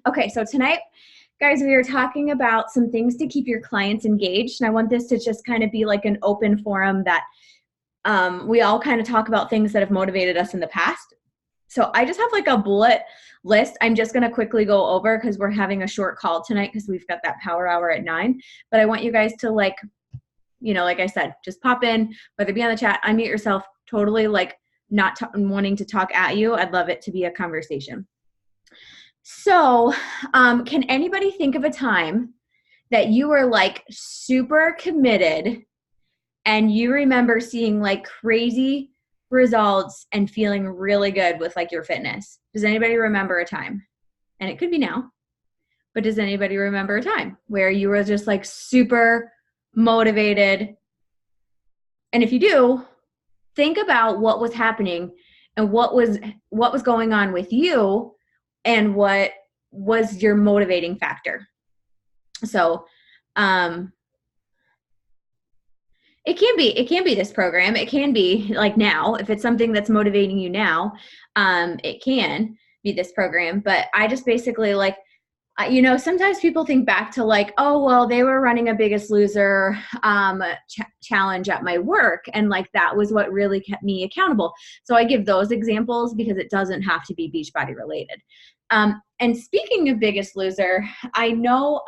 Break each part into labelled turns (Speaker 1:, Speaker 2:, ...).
Speaker 1: Okay, so tonight, guys, we are talking about some things to keep your clients engaged. And I want this to just kind of be like an open forum that we all kind of talk about things that have motivated us in the past. So I just have like a bullet list. I'm just going to quickly go over because we're having a short call tonight because we've got that power hour at 9. But I want you guys to like I said, just pop in, whether it be on the chat, unmute yourself, totally like not wanting to talk at you. I'd love it to be a conversation. So can anybody think of a time that you were like super committed and you remember seeing like crazy results and feeling really good with like your fitness? Does anybody remember a time? And it could be now, but does anybody remember a time where you were just like super motivated? And if you do, think about what was happening and what was going on with you and what was your motivating factor. So it can be this program. It can be like now, if it's something that's motivating you now, it can be this program. But I just basically like, sometimes people think back to like, oh, well, they were running a Biggest Loser challenge at my work. And like, that was what really kept me accountable. So I give those examples because it doesn't have to be Beachbody related. And speaking of Biggest Loser, I know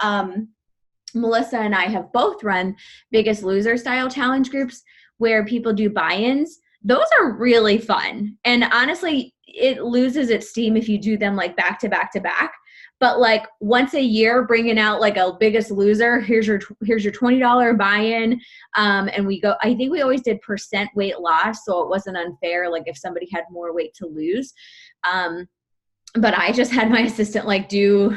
Speaker 1: Melissa and I have both run Biggest Loser style challenge groups where people do buy-ins. Those are really fun. And honestly, it loses its steam if you do them like back to back to back. But like once a year, bringing out like a Biggest Loser, here's your $20 buy-in. And we go, I think we always did % weight loss. So it wasn't unfair. Like if somebody had more weight to lose. But I just had my assistant like do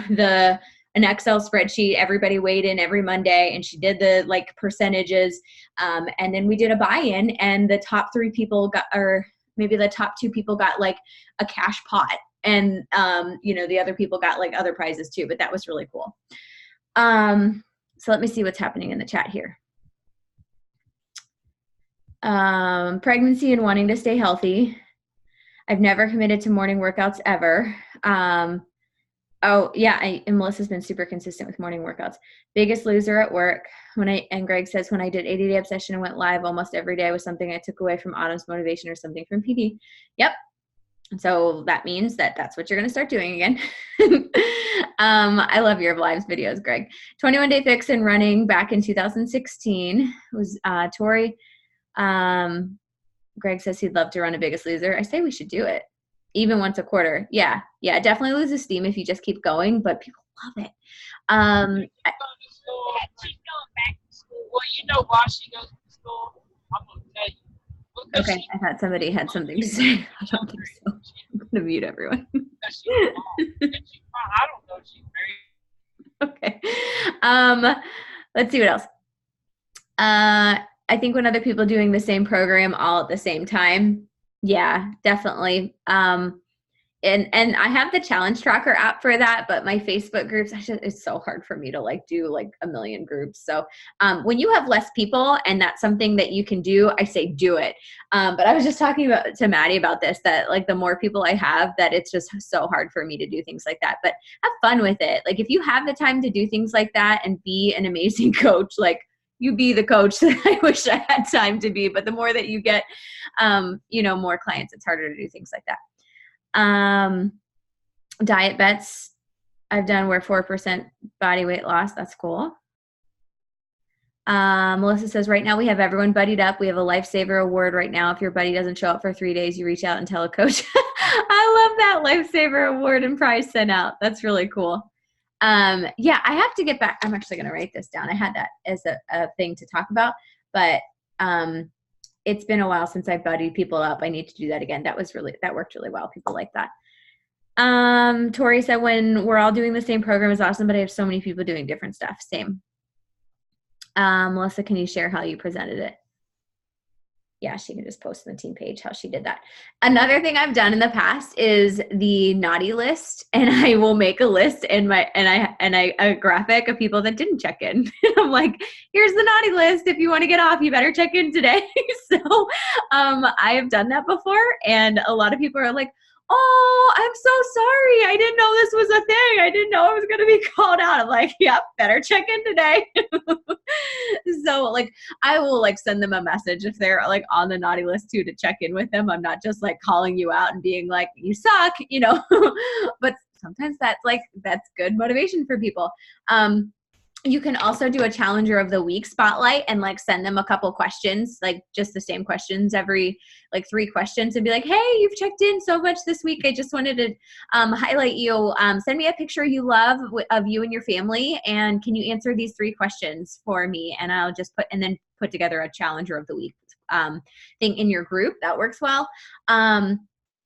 Speaker 1: an Excel spreadsheet. Everybody weighed in every Monday and she did the like percentages. And then we did a buy-in and the top 3 people got, or maybe the top 2 people got like a cash pot. And, the other people got like other prizes too, but that was really cool. So let me see what's happening in the chat here. Pregnancy and wanting to stay healthy. I've never committed to morning workouts ever. Oh yeah, and Melissa's been super consistent with morning workouts. Biggest Loser at work. And Greg says, when I did 80-day obsession and went live almost every day was something I took away from Autumn's motivation or something from PD. Yep. So that means that's what you're going to start doing again. I love your lives videos, Greg. 21-day fix and running back in 2016 was Tori. Greg says he'd love to run a Biggest Loser. I say we should do it. Even once a quarter. Yeah, it definitely loses steam if you just keep going, but people love it.
Speaker 2: She's going back to school. Well, why she goes to school, I'm going to tell you.
Speaker 1: Okay, I thought somebody had something to say. I don't think so. I'm going to mute everyone.
Speaker 2: I don't know if she's married.
Speaker 1: Okay. Let's see what else. I think when other people doing the same program all at the same time, yeah, definitely. And I have the challenge tracker app for that, but my Facebook groups, it's so hard for me to like do like a million groups. So when you have less people and that's something that you can do, I say do it. But I was just talking to Maddie about this, that like the more people I have, that it's just so hard for me to do things like that. But have fun with it. Like if you have the time to do things like that and be an amazing coach, like you be the coach that I wish I had time to be. But the more that you get, more clients, it's harder to do things like that. Diet bets I've done where 4% body weight loss. That's cool. Melissa says, right now we have everyone buddied up. We have a Lifesaver award right now. If your buddy doesn't show up for 3 days, you reach out and tell a coach. I love that Lifesaver award and prize sent out. That's really cool. Yeah, I have to get back. I'm actually going to write this down. I had that as a thing to talk about, but it's been a while since I buddied people up. I need to do that again. That worked really well. People like that. Tori said, when we're all doing the same program is awesome, but I have so many people doing different stuff. Same. Melissa, can you share how you presented it? Yeah, she can just post on the team page how she did that. Another thing I've done in the past is the naughty list, and I will make a list and a graphic of people that didn't check in. I'm like, here's the naughty list. If you want to get off, you better check in today. So I have done that before, and a lot of people are like, oh, I'm so sorry. I didn't know this was a thing. I didn't know I was going to be called out. I'm like, yep, better check in today. So like, I will like send them a message if they're like on the naughty list too, to check in with them. I'm not just like calling you out and being like, you suck, you know, but sometimes that's good motivation for people. You can also do a challenger of the week spotlight and like send them a couple questions, like just the same questions every like 3 questions, and be like, hey, you've checked in so much this week. I just wanted to highlight you. Send me a picture you love of you and your family. And can you answer these 3 questions for me? And I'll just put together a challenger of the week thing in your group. That works well.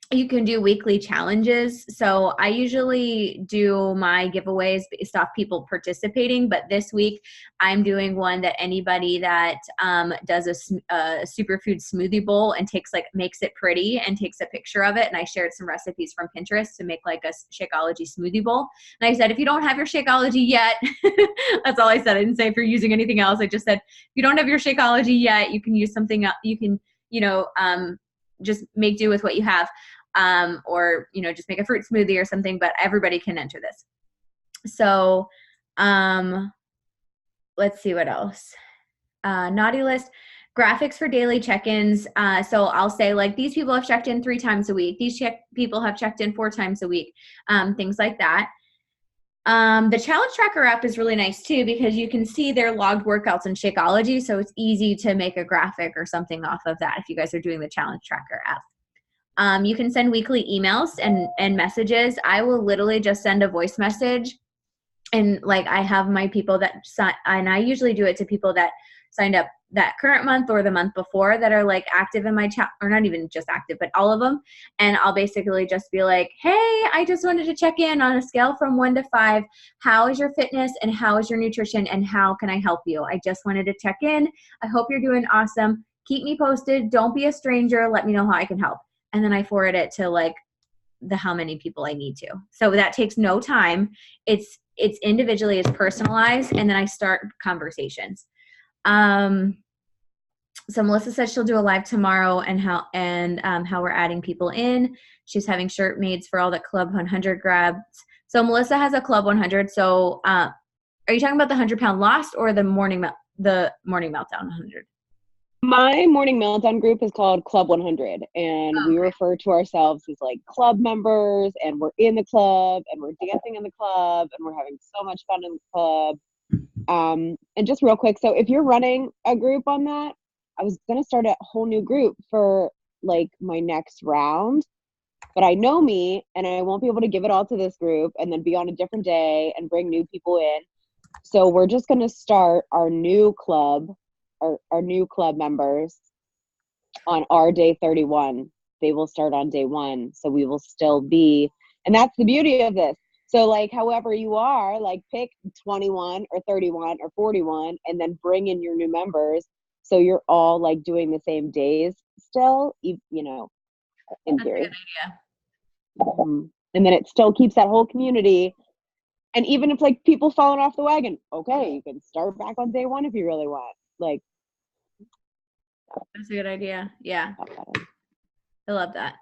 Speaker 1: You can do weekly challenges. So I usually do my giveaways based off people participating, but this week I'm doing one that anybody that does a superfood smoothie bowl and makes it pretty and takes a picture of it. And I shared some recipes from Pinterest to make like a Shakeology smoothie bowl. And I said, if you don't have your Shakeology yet, that's all I said. I didn't say if you're using anything else. I just said, if you don't have your Shakeology yet, you can use something else. You can, just make do with what you have. Or, just make a fruit smoothie or something, but everybody can enter this. So, let's see what else. Naughty list, graphics for daily check-ins. So I'll say like, these people have checked in 3 times a week. These people have checked in 4 times a week. Things like that. The challenge tracker app is really nice too, because you can see their logged workouts in Shakeology. So it's easy to make a graphic or something off of that if you guys are doing the challenge tracker app. You can send weekly emails and messages. I will literally just send a voice message, and like I have my people and I usually do it to people that signed up that current month or the month before that are like active in my chat, or not even just active, but all of them. And I'll basically just be like, hey, I just wanted to check in on a scale from 1 to 5. How is your fitness and how is your nutrition and how can I help you? I just wanted to check in. I hope you're doing awesome. Keep me posted. Don't be a stranger. Let me know how I can help. And then I forward it to like how many people I need to. So that takes no time. It's individually, it's personalized, and then I start conversations. So Melissa said she'll do a live tomorrow and how we're adding people in. She's having shirt mades for all the Club 100 grabs. So Melissa has a Club 100. So are you talking about the 100-pound lost or the morning meltdown 100?
Speaker 3: My morning meltdown group is called Club 100, and we refer to ourselves as like club members, and we're in the club and we're dancing in the club and we're having so much fun in the club. And just real quick, so if you're running a group on that, I was going to start a whole new group for like my next round, but I know me and I won't be able to give it all to this group and then be on a different day and bring new people in. So we're just going to start our new club, our new club members on our day 31. They will start on day 1. So we will still be, and that's the beauty of this. So like, however you are, like pick 21 or 31 or 41 and then bring in your new members. So you're all like doing the same days still, in theory.
Speaker 1: That's a good idea.
Speaker 3: And then it still keeps that whole community. And even if like people falling off the wagon, okay, you can start back on day 1 if you really want. Like,
Speaker 1: that's a good idea. Yeah. I love that.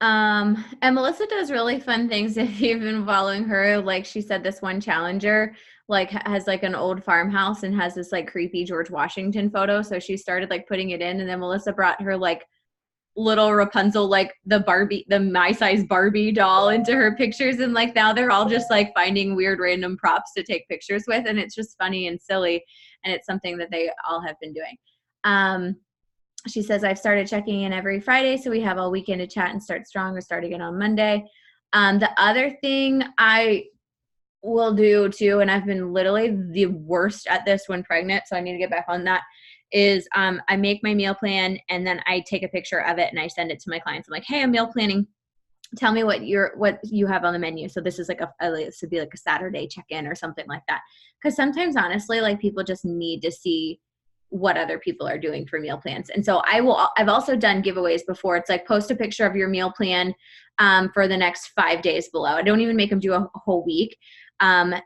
Speaker 1: And Melissa does really fun things if you've been following her. Like she said, this one challenger like has like an old farmhouse and has this like creepy George Washington photo. So she started like putting it in, and then Melissa brought her like little Rapunzel, like the my size Barbie doll into her pictures. And like now they're all just like finding weird random props to take pictures with. And it's just funny and silly. And it's something that they all have been doing. She says, I've started checking in every Friday, so we have all weekend to chat and start strong. We're starting it on Monday. The other thing I will do too, and I've been literally the worst at this when pregnant, so I need to get back on that, is I make my meal plan and then I take a picture of it and I send it to my clients. I'm like, hey, I'm meal planning. Tell me what you have on the menu. So this is like this would be like a Saturday check-in or something like that. Because sometimes honestly, like people just need to see what other people are doing for meal plans. And so I've also done giveaways before. It's like post a picture of your meal plan for the next 5 days below. I don't even make them do a whole week. And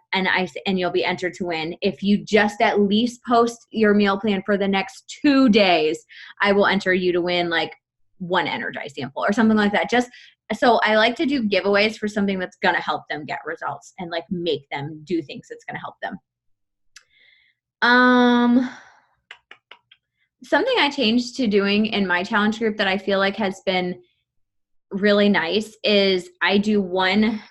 Speaker 1: you'll be entered to win. If you just at least post your meal plan for the next 2 days, I will enter you to win like 1 Energize sample or something like that. Just so I like to do giveaways for something that's going to help them get results and like make them do things that's going to help them. Something I changed to doing in my challenge group that I feel like has been really nice is I do one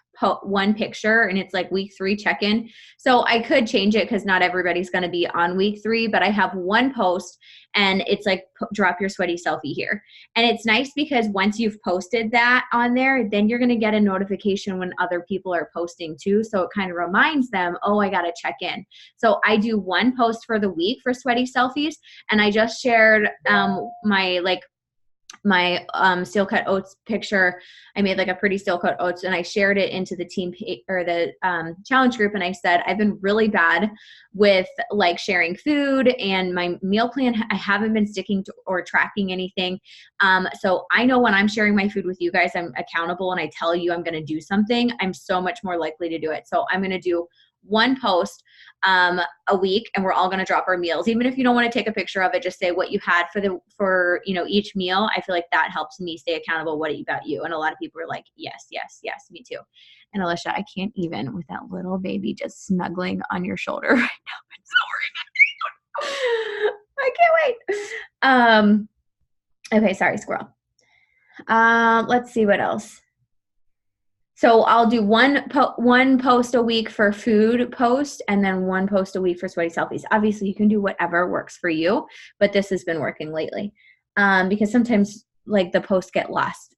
Speaker 1: picture, and it's like week 3 check-in. So I could change it because not everybody's going to be on week 3, but I have one post and it's like drop your sweaty selfie here. And it's nice because once you've posted that on there, then you're going to get a notification when other people are posting too. So it kind of reminds them, oh, I got to check in. So I do one post for the week for sweaty selfies. And I just shared my steel cut oats picture. I made like a pretty steel cut oats and I shared it into the team or the challenge group. And I said, I've been really bad with like sharing food and my meal plan. I haven't been sticking to or tracking anything. So I know when I'm sharing my food with you guys, I'm accountable and I tell you I'm going to do something, I'm so much more likely to do it. So I'm going to do one post a week, and we're all going to drop our meals. Even if you don't want to take a picture of it, just say what you had for each meal. I feel like that helps me stay accountable. What about you? And a lot of people are like, yes, me too. And Alicia, I can't even with that little baby just snuggling on your shoulder right now. I'm sorry. I can't wait. Okay, sorry, squirrel. Let's see what else. So I'll do one post a week for food post, and then one post a week for sweaty selfies. Obviously, you can do whatever works for you, but this has been working lately because sometimes like the posts get lost.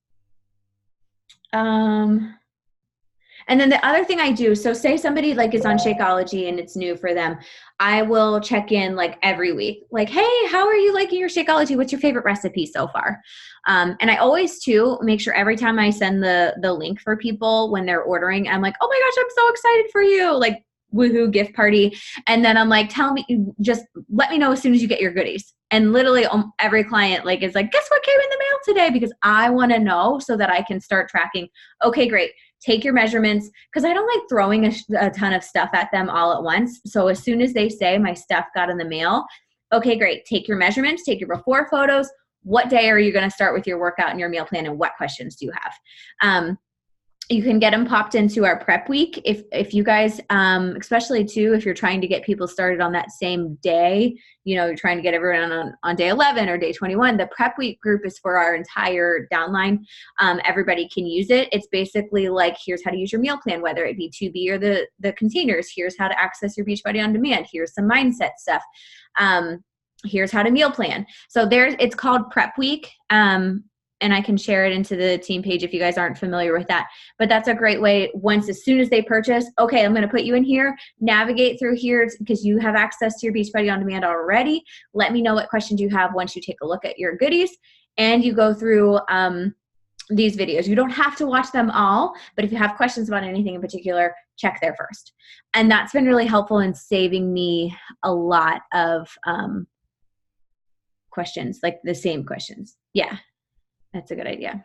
Speaker 1: And then the other thing I do, so say somebody like is on Shakeology and it's new for them, I will check in like every week, like, hey, how are you liking your Shakeology? What's your favorite recipe so far? And I always too make sure every time I send the link for people when they're ordering, I'm like, oh my gosh, I'm so excited for you. Like woohoo gift party. And then I'm like, just let me know as soon as you get your goodies. And literally every client like is like, guess what came in the mail today? Because I want to know so that I can start tracking. Okay, great. Take your measurements, because I don't like throwing a ton of stuff at them all at once. So as soon as they say my stuff got in the mail, okay, great. Take your measurements, take your before photos. What day are you going to start with your workout and your meal plan, and what questions do you have? You can get them popped into our prep week. If you guys, especially too, if you're trying to get people started on that same day, you're trying to get everyone on day 11 or day 21, the prep week group is for our entire downline. Everybody can use it. It's basically like, here's how to use your meal plan, whether it be 2B or the containers. Here's how to access your Beachbody on demand. Here's some mindset stuff. Here's how to meal plan. So it's called prep week. And I can share it into the team page if you guys aren't familiar with that. But that's a great way, as soon as they purchase, okay, I'm going to put you in here, navigate through here because you have access to your Beachbody on demand already. Let me know what questions you have once you take a look at your goodies and you go through these videos. You don't have to watch them all, but if you have questions about anything in particular, check there first. And that's been really helpful in saving me a lot of questions, like the same questions. Yeah. That's a good idea.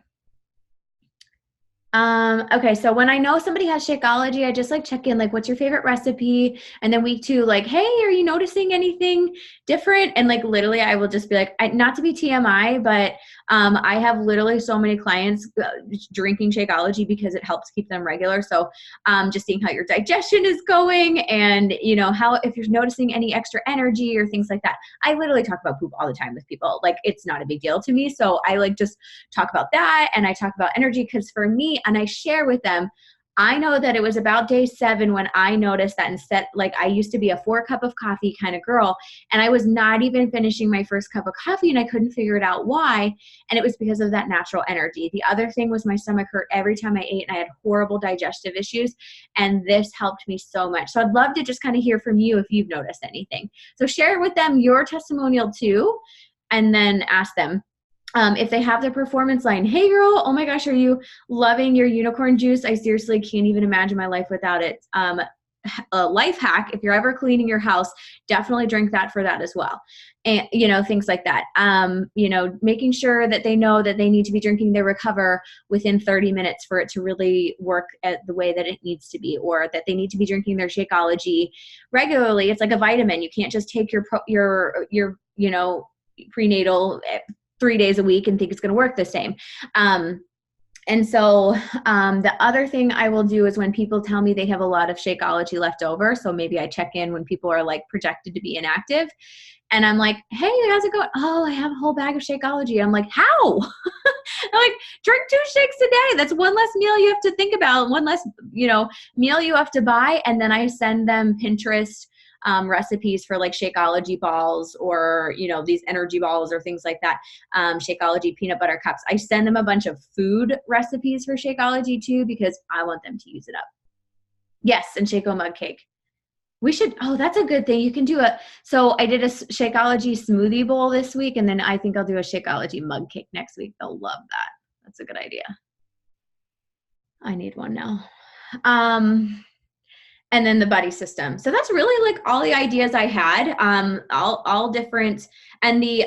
Speaker 1: Okay, so when I know somebody has Shakeology, I just like check in, like, what's your favorite recipe? And then week 2, like, hey, are you noticing anything different? And like, literally, I will just be like, not to be TMI, but I have literally so many clients drinking Shakeology because it helps keep them regular. So just seeing how your digestion is going and, if you're noticing any extra energy or things like that. I literally talk about poop all the time with people. Like, it's not a big deal to me. So I like just talk about that, and I talk about energy because for me, and I share with them, I know that it was about day 7 when I noticed that instead, like, I used to be a 4 cup of coffee kind of girl, and I was not even finishing my first cup of coffee, and I couldn't figure it out why. And it was because of that natural energy. The other thing was my stomach hurt every time I ate, and I had horrible digestive issues, and this helped me so much. So I'd love to just kind of hear from you if you've noticed anything. So share with them your testimonial too, and then ask them. If they have their performance line, hey girl, oh my gosh, are you loving your unicorn juice? I seriously can't even imagine my life without it. A life hack, if you're ever cleaning your house, definitely drink that for that as well. And, things like that. Making sure that they know that they need to be drinking their Recover within 30 minutes for it to really work at the way that it needs to be, or that they need to be drinking their Shakeology regularly. It's like a vitamin. You can't just take your prenatal 3 days a week and think it's going to work the same. And so the other thing I will do is when people tell me they have a lot of Shakeology left over, so maybe I check in when people are like projected to be inactive, and I'm like, hey, how's it going? Oh, I have a whole bag of Shakeology. I'm like, how? I'm like, drink 2 shakes a day. That's one less meal you have to think about, one less, meal you have to buy. And then I send them Pinterest recipes for like Shakeology balls or, these energy balls or things like that. Shakeology peanut butter cups. I send them a bunch of food recipes for Shakeology too, because I want them to use it up. Yes. And Shako mug cake. We should, that's a good thing. You can do so I did a Shakeology smoothie bowl this week, and then I think I'll do a Shakeology mug cake next week. They'll love that. That's a good idea. I need one now. And then the buddy system. So that's really like all the ideas I had, all different. And the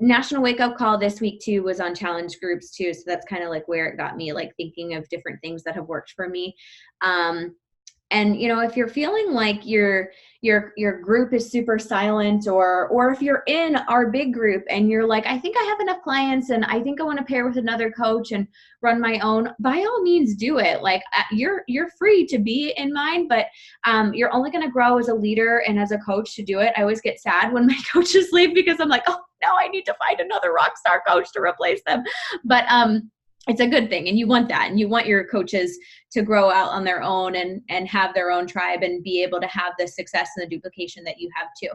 Speaker 1: National Wake Up Call this week too was on challenge groups too. So that's kind of like where it got me like thinking of different things that have worked for me. And if you're feeling like your group is super silent, or if you're in our big group and you're like, I think I have enough clients and I think I want to pair with another coach and run my own, by all means do it. Like you're free to be in mine, but you're only going to grow as a leader and as a coach to do it. I always get sad when my coaches leave because I'm like, oh, now I need to find another rock star coach to replace them. But it's a good thing, and you want that, and you want your coaches to grow out on their own and have their own tribe and be able to have the success and the duplication that you have too.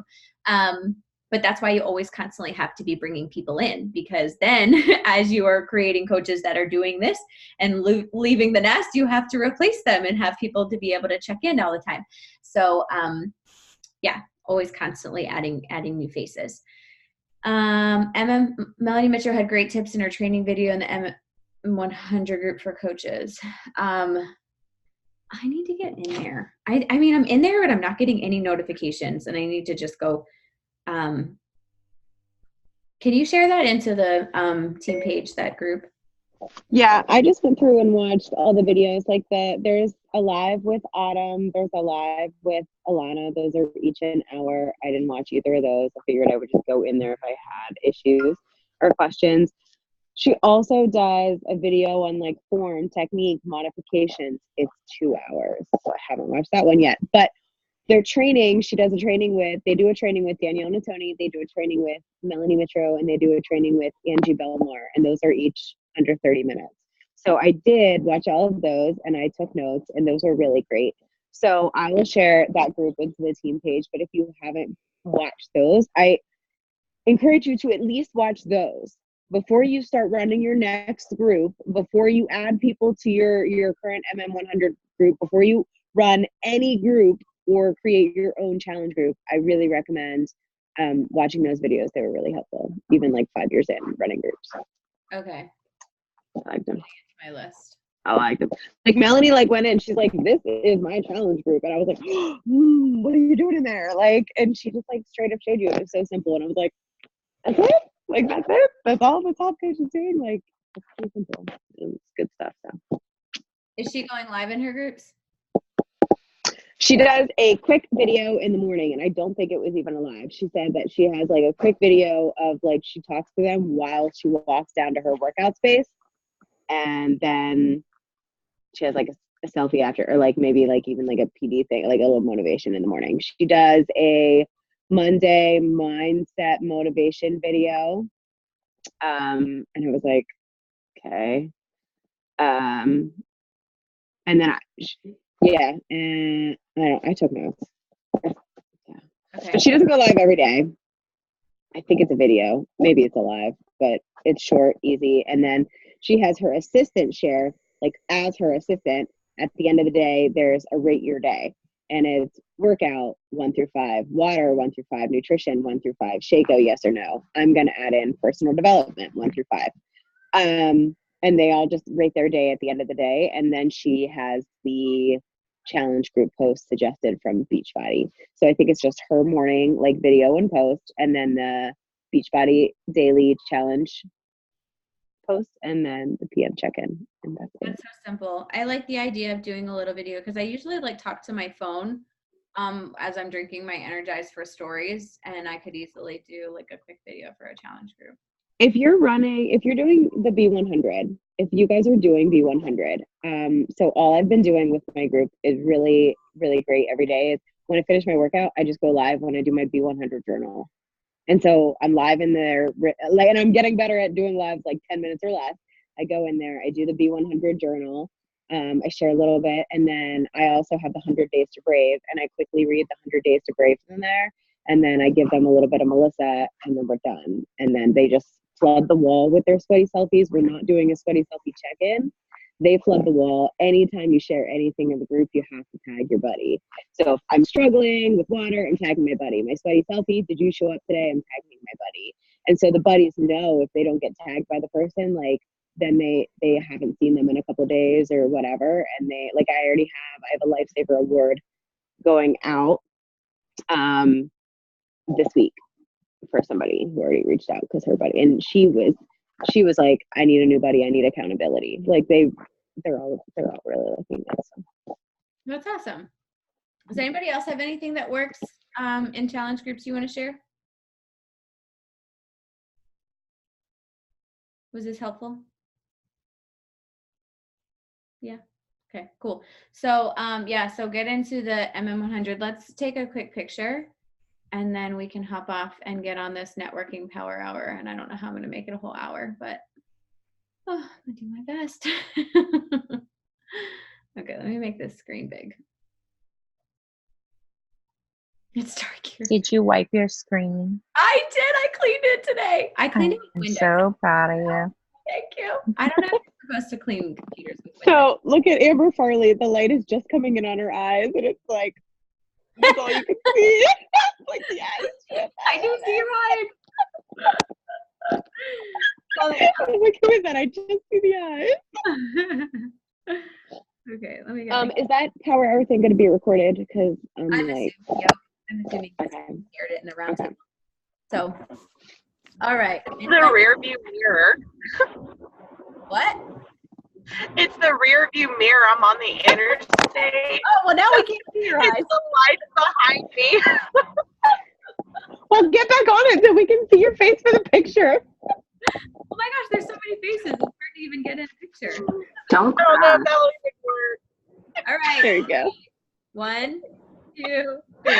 Speaker 1: But that's why you always constantly have to be bringing people in, because then as you are creating coaches that are doing this and leaving the nest, you have to replace them and have people to be able to check in all the time. So always constantly adding new faces. Melanie Mitchell had great tips in her training video in the M100 group for coaches. I need to get in there. I mean, I'm in there, but I'm not getting any notifications, and I need to just go. Can you share that into the team page, that group?
Speaker 3: Yeah, I just went through and watched all the videos. Like there's a live with Autumn. There's a live with Alana. Those are each an hour. I didn't watch either of those. I figured I would just go in there if I had issues or questions. She also does a video on like form, technique, modifications. It's 2 hours. So I haven't watched that one yet. But their training, they do a training with Danielle Natoni, they do a training with Melanie Mitro, and they do a training with Angie Belmore. And those are each under 30 minutes. So I did watch all of those and I took notes, and those are really great. So I will share that group into the team page. But if you haven't watched those, I encourage you to at least watch those before you start running your next group, before you add people to your current MM100 group, before you run any group or create your own challenge group. I really recommend watching those videos. They were really helpful, even like 5 years in running groups.
Speaker 1: Okay.
Speaker 3: I liked them.
Speaker 1: My list.
Speaker 3: I liked them. Like Melanie went in, she's like, this is my challenge group. And I was like, what are you doing in there? And she just straight up showed you. It was so simple. And I was like, that's it? That's it? That's all the top coach is doing? It's pretty simple. It's good stuff. So.
Speaker 1: Is she going live in her groups?
Speaker 3: She does a quick video in the morning, and I don't think it was even a live. She said that she has a quick video of she talks to them while she walks down to her workout space, and then she has a selfie after, or maybe even a PD thing, a little motivation in the morning. She does a Monday mindset motivation video, and it was okay, and then and I took notes. Yeah. Okay. But she doesn't go live every day. I think it's a video, maybe it's a live, but it's short, easy. And then she has her assistant share, as her assistant. At the end of the day, there's a rate your day. And it's workout 1 through 5, water 1 through 5, nutrition 1 through 5, Shako yes or no. I'm going to add in personal development 1 through 5. And they all just rate their day at the end of the day. And then she has the challenge group post suggested from Beachbody. So I think it's just her morning video and post, and then the Beachbody daily challenge post, and then the PM check-in. And
Speaker 1: that's so simple. I like the idea of doing a little video, because I usually talk to my phone as I'm drinking my Energize for stories, and I could easily do a quick video for a challenge group.
Speaker 3: If you're doing the B100 if you guys are doing B100, so all I've been doing with my group is really, really great every day. Is when I finish my workout, I just go live when I do my B100 journal. And so I'm live in there, like, and I'm getting better at doing lives like 10 minutes or less. I go in there, I do the B100 journal. I share a little bit, and then I also have the 100 Days to Brave, and I quickly read the 100 Days to Brave in there, and then I give them a little bit of Melissa, and then we're done. And then they just flood the wall with their sweaty selfies. We're not doing a sweaty selfie check-in. They flood the wall. Anytime you share anything in the group, you have to tag your buddy. So if I'm struggling with water, I'm tagging my buddy. My sweaty selfie, did you show up today? I'm tagging my buddy. And so the buddies know if they don't get tagged by the person, like, then they haven't seen them in a couple of days or whatever. And they, like, I have a Lifesaver Award going out this week for somebody who already reached out because her buddy, and she was like, I need a new buddy, I need accountability. Like they're all really looking at us. So.
Speaker 1: That's awesome. Does anybody else have anything that works in challenge groups you want to share? Was this helpful? Yeah. Okay, cool. So so get into the MM100. Let's take a quick picture and then we can hop off and get on this networking power hour. And I don't know how I'm going to make it a whole hour, but I'm going to do my best. Okay, let me make this screen big. It's dark here.
Speaker 4: Did you wipe your screen?
Speaker 1: I did. I cleaned it today. I cleaned it with
Speaker 4: I'm
Speaker 1: Windows.
Speaker 4: so proud of you.
Speaker 1: Thank you. I don't know if you're supposed to clean computers with Windows.
Speaker 3: So look at Amber Farley. The light is just coming in on her eyes, and it's like, that's all you can see. Like the eyes.
Speaker 1: I do see your eyes.
Speaker 3: I was like, who is that? I just see the eyes.
Speaker 1: Okay, let me get
Speaker 3: Is that power hour thing going to be recorded? Because I'm like,
Speaker 1: assuming, yep. I'm assuming you shared it in the round table. So, all right.
Speaker 2: The rear view mirror.
Speaker 1: What?
Speaker 2: It's the rear view mirror. I'm on the interstate.
Speaker 1: Oh, well, now we can't see your eyes.
Speaker 2: It's the lights behind me.
Speaker 3: well, get back on it so we can see your face for the picture.
Speaker 1: Oh my gosh, there's so many faces. It's hard to even get in a picture.
Speaker 5: Don't
Speaker 2: No,
Speaker 5: cry.
Speaker 2: that'll even work.
Speaker 1: All right.
Speaker 3: There you go.
Speaker 1: 1, 2, 3.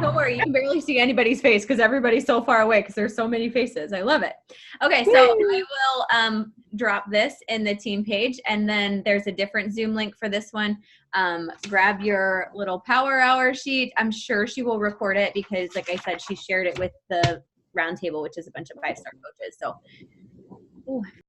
Speaker 1: Don't worry, you can barely see anybody's face because everybody's so far away because there's so many faces. I love it. Okay, so I will drop this in the team page, and then there's a different Zoom link for this one. Grab your little power hour sheet. I'm sure she will record it because, like I said, she shared it with the roundtable, which is a bunch of 5-star coaches. So, oh, I